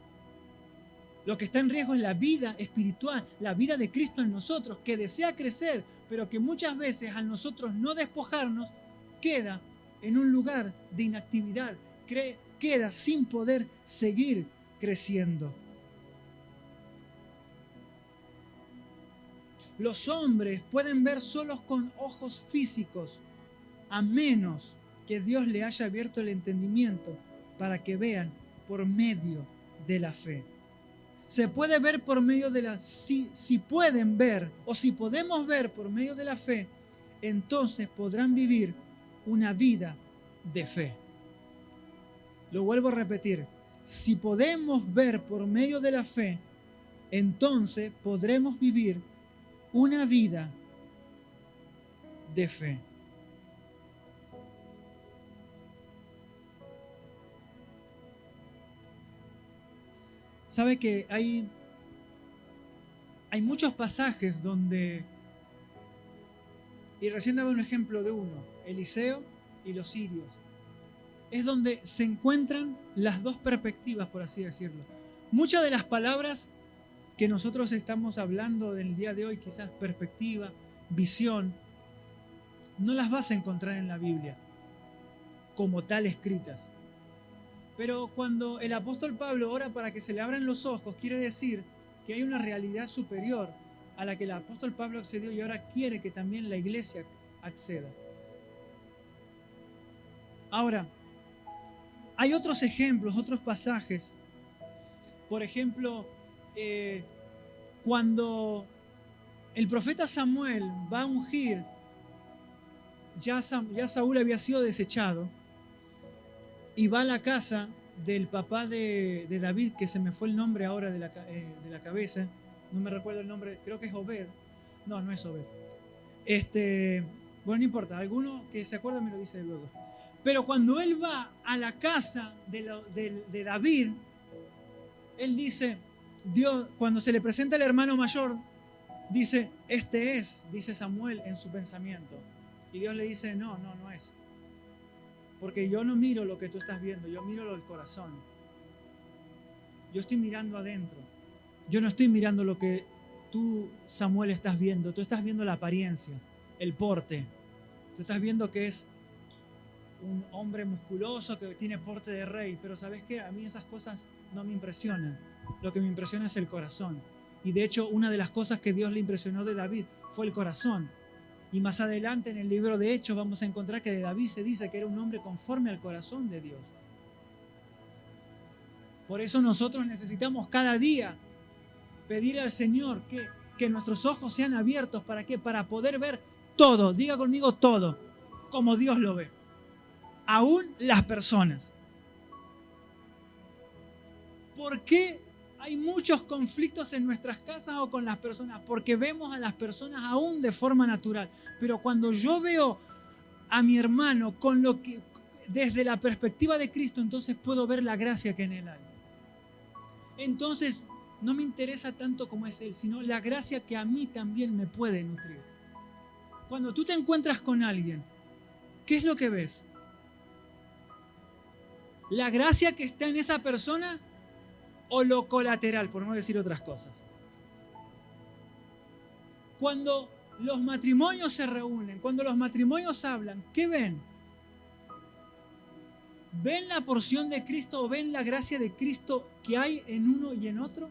Lo que está en riesgo es la vida espiritual, la vida de Cristo en nosotros, que desea crecer, pero que muchas veces al nosotros no despojarnos, queda en un lugar de inactividad, queda sin poder seguir creciendo. Los hombres pueden ver solos con ojos físicos, a menos que Dios le haya abierto el entendimiento para que vean por medio de la fe. Se puede ver por medio de la... Si pueden ver o si podemos ver por medio de la fe, entonces podrán vivir una vida de fe. Lo vuelvo a repetir. Si podemos ver por medio de la fe, entonces podremos vivir una vida de fe. Sabe que hay muchos pasajes donde, y recién daba un ejemplo de uno, Eliseo y los sirios, es donde se encuentran las dos perspectivas, por así decirlo. Muchas de las palabras que nosotros estamos hablando del día de hoy, quizás perspectiva, visión, no las vas a encontrar en la Biblia como tal escritas. Pero cuando el apóstol Pablo ora para que se le abran los ojos, quiere decir que hay una realidad superior a la que el apóstol Pablo accedió y ahora quiere que también la iglesia acceda. Ahora, hay otros ejemplos, otros pasajes. Por ejemplo, cuando el profeta Samuel va a ungir, ya Saúl había sido desechado, y va a la casa del papá de David, que se me fue el nombre ahora de la cabeza, no me recuerdo el nombre, creo que es Obed. No es Obed. Bueno, no importa, alguno que se acuerda me lo dice luego. Pero cuando él va a la casa de David, él dice, Dios, cuando se le presenta el hermano mayor, dice, dice Samuel en su pensamiento. Y Dios le dice, no es. Porque yo no miro lo que tú estás viendo, yo miro el corazón. Yo estoy mirando adentro. Yo no estoy mirando lo que tú, Samuel, estás viendo. Tú estás viendo la apariencia, el porte. Tú estás viendo que es un hombre musculoso que tiene porte de rey. Pero ¿sabes qué? A mí esas cosas no me impresionan. Lo que me impresiona es el corazón. Y de hecho, una de las cosas que Dios le impresionó de David fue el corazón. Y más adelante en el libro de Hechos vamos a encontrar que de David se dice que era un hombre conforme al corazón de Dios. Por eso nosotros necesitamos cada día pedir al Señor que nuestros ojos sean abiertos. ¿Para qué? Para poder ver todo, diga conmigo todo, como Dios lo ve. Aún las personas. ¿Por qué hay muchos conflictos en nuestras casas o con las personas? Porque vemos a las personas aún de forma natural. Pero cuando yo veo a mi hermano desde la perspectiva de Cristo, entonces puedo ver la gracia que en él hay. Entonces no me interesa tanto como es él, sino la gracia que a mí también me puede nutrir. Cuando tú te encuentras con alguien, ¿qué es lo que ves? ¿La gracia que está en esa persona o lo colateral, por no decir otras cosas? Cuando los matrimonios se reúnen, cuando los matrimonios hablan, ¿qué ven? ¿Ven la porción de Cristo o ven la gracia de Cristo que hay en uno y en otro?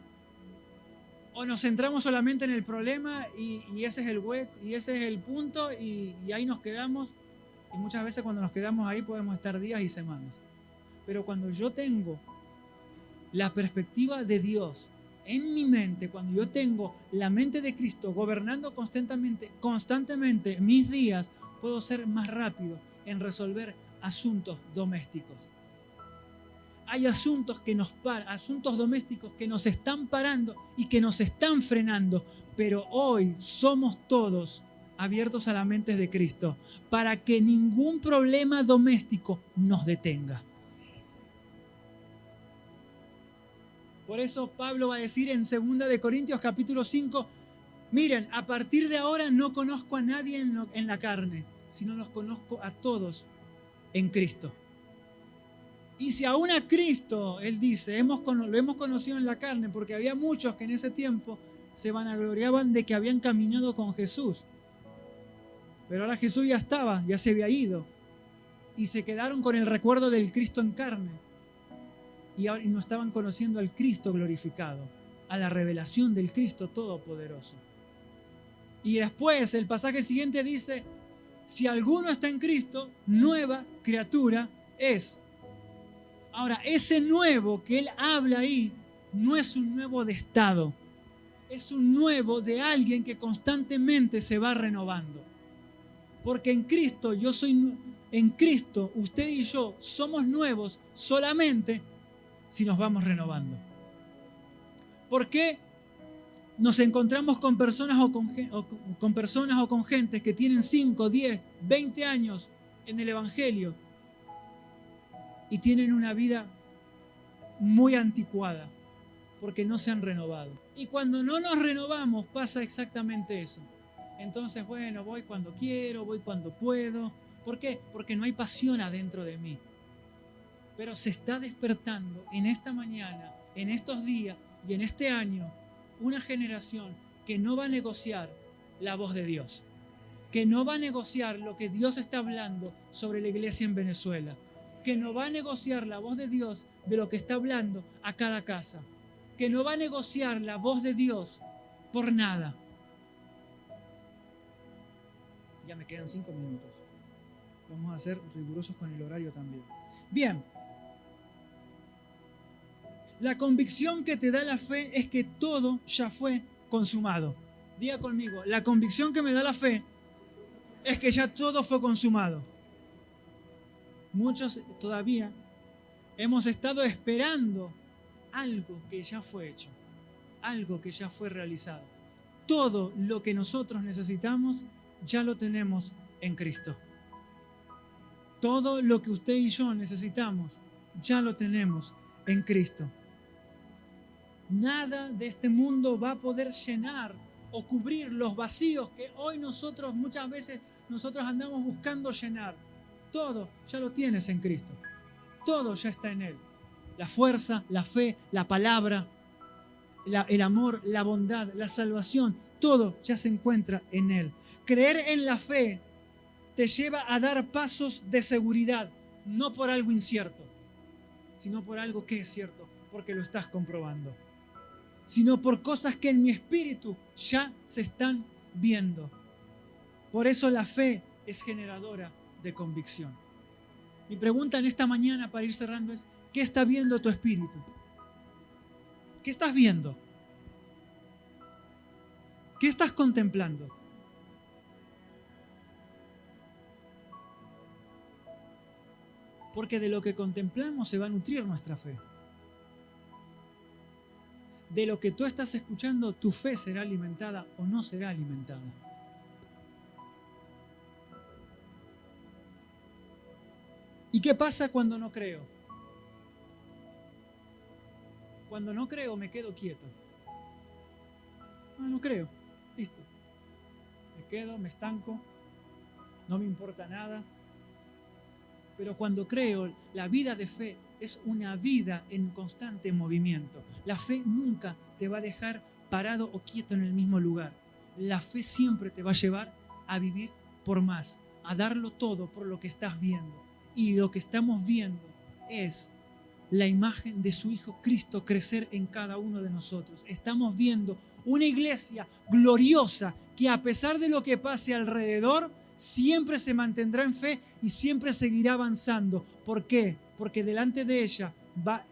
¿O nos centramos solamente en el problema y ese es el hueco y ese es el punto y ahí nos quedamos? Y muchas veces cuando nos quedamos ahí podemos estar días y semanas. Pero cuando yo tengo la perspectiva de Dios en mi mente, cuando yo tengo la mente de Cristo gobernando constantemente mis días, puedo ser más rápido en resolver asuntos domésticos. Hay asuntos domésticos que nos están parando y que nos están frenando, pero hoy somos todos abiertos a la mente de Cristo para que ningún problema doméstico nos detenga. Por eso Pablo va a decir en 2 de Corintios capítulo 5, miren, a partir de ahora no conozco a nadie en la carne, sino los conozco a todos en Cristo. Y si aún a Cristo, él dice, lo hemos conocido en la carne, porque había muchos que en ese tiempo se vanagloriaban de que habían caminado con Jesús. Pero ahora Jesús ya se había ido. Y se quedaron con el recuerdo del Cristo en carne. Y no estaban conociendo al Cristo glorificado, a la revelación del Cristo Todopoderoso. Y después el pasaje siguiente dice, si alguno está en Cristo, nueva criatura es. Ahora, ese nuevo que él habla ahí no es un nuevo de estado, es un nuevo de alguien que constantemente se va renovando. Porque en Cristo usted y yo somos nuevos solamente si nos vamos renovando. ¿Por qué nos encontramos con personas o con gentes que tienen 5, 10, 20 años en el Evangelio y tienen una vida muy anticuada? Porque no se han renovado. Y cuando no nos renovamos pasa exactamente eso. Entonces, bueno, voy cuando quiero, voy cuando puedo. ¿Por qué? Porque no hay pasión adentro de mí. Pero se está despertando en esta mañana, en estos días y en este año una generación que no va a negociar la voz de Dios, que no va a negociar lo que Dios está hablando sobre la iglesia en Venezuela, que no va a negociar la voz de Dios de lo que está hablando a cada casa, que no va a negociar la voz de Dios por nada. Ya me quedan 5 minutos. Vamos a ser rigurosos con el horario también. Bien. La convicción que te da la fe es que todo ya fue consumado. Diga conmigo, la convicción que me da la fe es que ya todo fue consumado. Muchos todavía hemos estado esperando algo que ya fue hecho, algo que ya fue realizado. Todo lo que nosotros necesitamos ya lo tenemos en Cristo. Todo lo que usted y yo necesitamos ya lo tenemos en Cristo. Nada de este mundo va a poder llenar o cubrir los vacíos que hoy muchas veces nosotros andamos buscando llenar. Todo ya lo tienes en Cristo. Todo ya está en Él. La fuerza, la fe, la palabra, el amor, la bondad, la salvación, todo ya se encuentra en Él. Creer en la fe te lleva a dar pasos de seguridad, no por algo incierto, sino por algo que es cierto, porque lo estás comprobando, sino por cosas que en mi espíritu ya se están viendo. Por eso la fe es generadora de convicción. Mi pregunta en esta mañana para ir cerrando es, ¿qué está viendo tu espíritu? ¿Qué estás viendo? ¿Qué estás contemplando? Porque de lo que contemplamos se va a nutrir nuestra fe. De lo que tú estás escuchando, tu fe será alimentada o no será alimentada. ¿Y qué pasa cuando no creo? Cuando no creo me quedo quieto. No creo. Listo. Me quedo, me estanco, no me importa nada. Pero cuando creo, la vida de fe es una vida en constante movimiento. La fe nunca te va a dejar parado o quieto en el mismo lugar. La fe siempre te va a llevar a vivir por más, a darlo todo por lo que estás viendo. Y lo que estamos viendo es la imagen de su Hijo Cristo crecer en cada uno de nosotros. Estamos viendo una iglesia gloriosa que a pesar de lo que pase alrededor, siempre se mantendrá en fe y siempre seguirá avanzando. ¿Por qué? Porque delante de ella va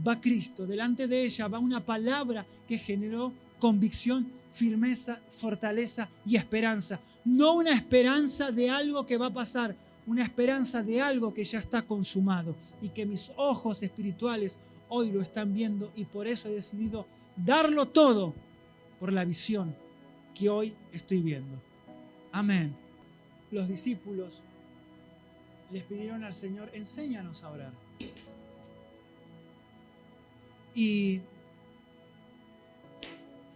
va Cristo, delante de ella va una palabra que generó convicción, firmeza, fortaleza y esperanza. No una esperanza de algo que va a pasar, una esperanza de algo que ya está consumado y que mis ojos espirituales hoy lo están viendo, y por eso he decidido darlo todo por la visión que hoy estoy viendo. Amén. Los discípulos les pidieron al Señor: enséñanos a orar. Y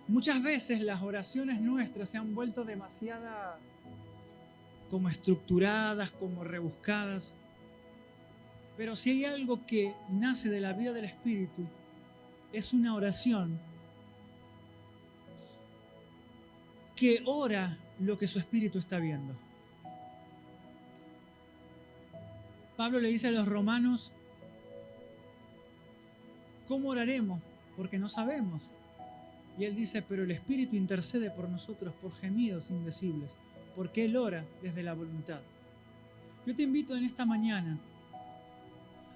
muchas veces las oraciones nuestras se han vuelto demasiado como estructuradas, como rebuscadas. Pero si hay algo que nace de la vida del Espíritu, es una oración que ora lo que su Espíritu está viendo. Pablo le dice a los romanos: ¿cómo oraremos? Porque no sabemos. Y él dice: pero el Espíritu intercede por nosotros por gemidos indecibles, porque Él ora desde la voluntad. Yo te invito en esta mañana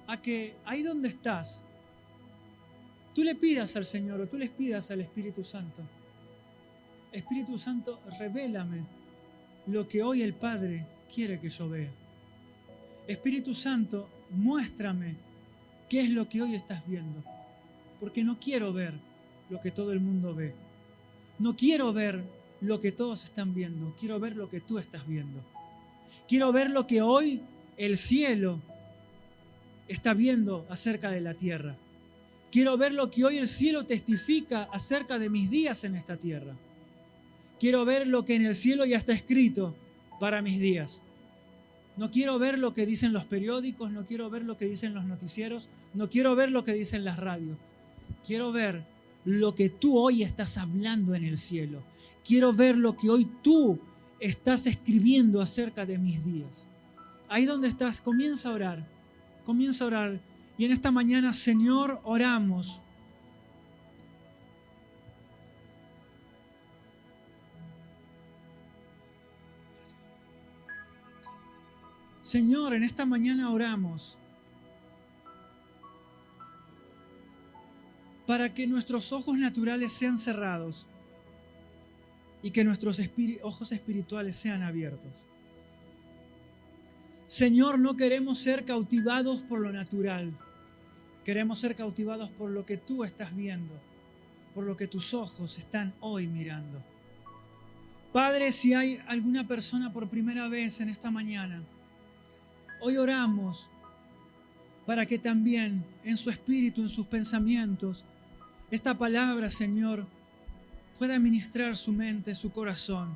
a que ahí donde estás, tú le pidas al Señor, o tú les pidas al Espíritu Santo: Espíritu Santo, revélame lo que hoy el Padre quiere que yo vea. Espíritu Santo, muéstrame qué es lo que hoy estás viendo. Porque no quiero ver lo que todo el mundo ve. No quiero ver lo que todos están viendo. Quiero ver lo que tú estás viendo. Quiero ver lo que hoy el cielo está viendo acerca de la tierra. Quiero ver lo que hoy el cielo testifica acerca de mis días en esta tierra. Quiero ver lo que en el cielo ya está escrito para mis días. No quiero ver lo que dicen los periódicos, no quiero ver lo que dicen los noticieros, no quiero ver lo que dicen las radios. Quiero ver lo que tú hoy estás hablando en el cielo. Quiero ver lo que hoy tú estás escribiendo acerca de mis días. Ahí donde estás, comienza a orar. Comienza a orar. Y en esta mañana, Señor, oramos. Señor, en esta mañana oramos para que nuestros ojos naturales sean cerrados y que nuestros ojos espirituales sean abiertos. Señor, no queremos ser cautivados por lo natural. Queremos ser cautivados por lo que tú estás viendo, por lo que tus ojos están hoy mirando. Padre, si hay alguna persona por primera vez en esta mañana, hoy oramos para que también en su espíritu, en sus pensamientos, esta palabra, Señor, pueda ministrar su mente, su corazón.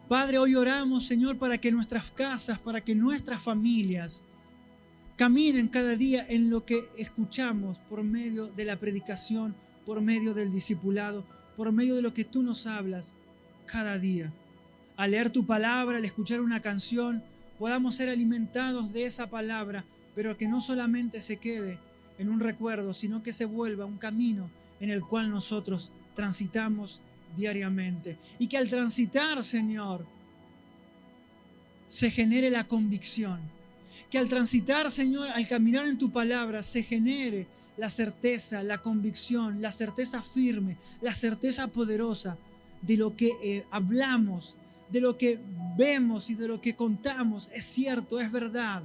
Padre, hoy oramos, Señor, para que nuestras casas, para que nuestras familias caminen cada día en lo que escuchamos por medio de la predicación, por medio del discipulado, por medio de lo que tú nos hablas cada día. Al leer tu palabra, al escuchar una canción, podamos ser alimentados de esa palabra, pero que no solamente se quede en un recuerdo, sino que se vuelva un camino en el cual nosotros transitamos diariamente. Y que al transitar, Señor, se genere la convicción. Que al transitar, Señor, al caminar en tu palabra, se genere la certeza, la convicción, la certeza firme, la certeza poderosa de lo que hablamos, de lo que vemos y de lo que contamos. Es cierto, es verdad.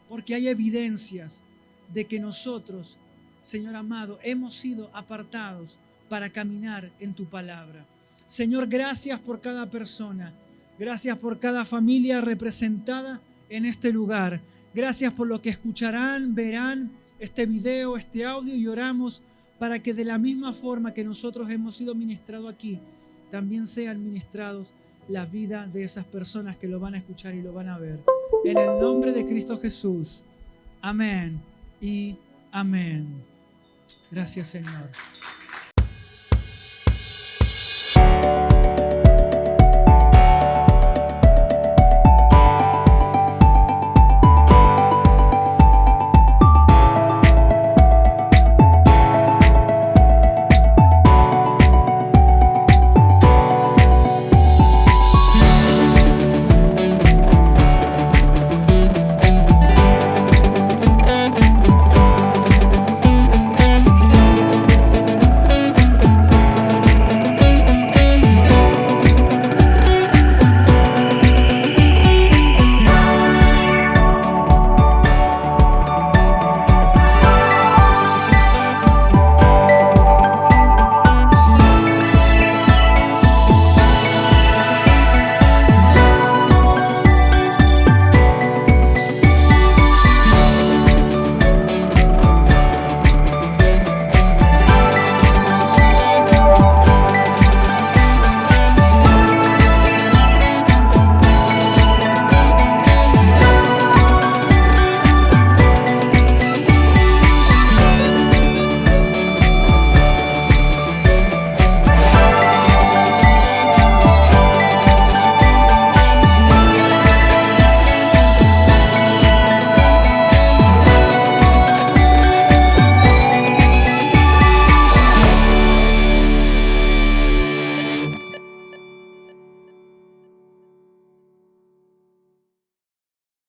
Porque hay evidencias de que nosotros, Señor amado, hemos sido apartados para caminar en tu palabra. Señor, gracias por cada persona. Gracias por cada familia representada en este lugar. Gracias por lo que escucharán, verán este video, este audio, y oramos para que de la misma forma que nosotros hemos sido ministrados aquí, también sean ministrados la vida de esas personas que lo van a escuchar y lo van a ver. En el nombre de Cristo Jesús. Amén y amén. Gracias, Señor.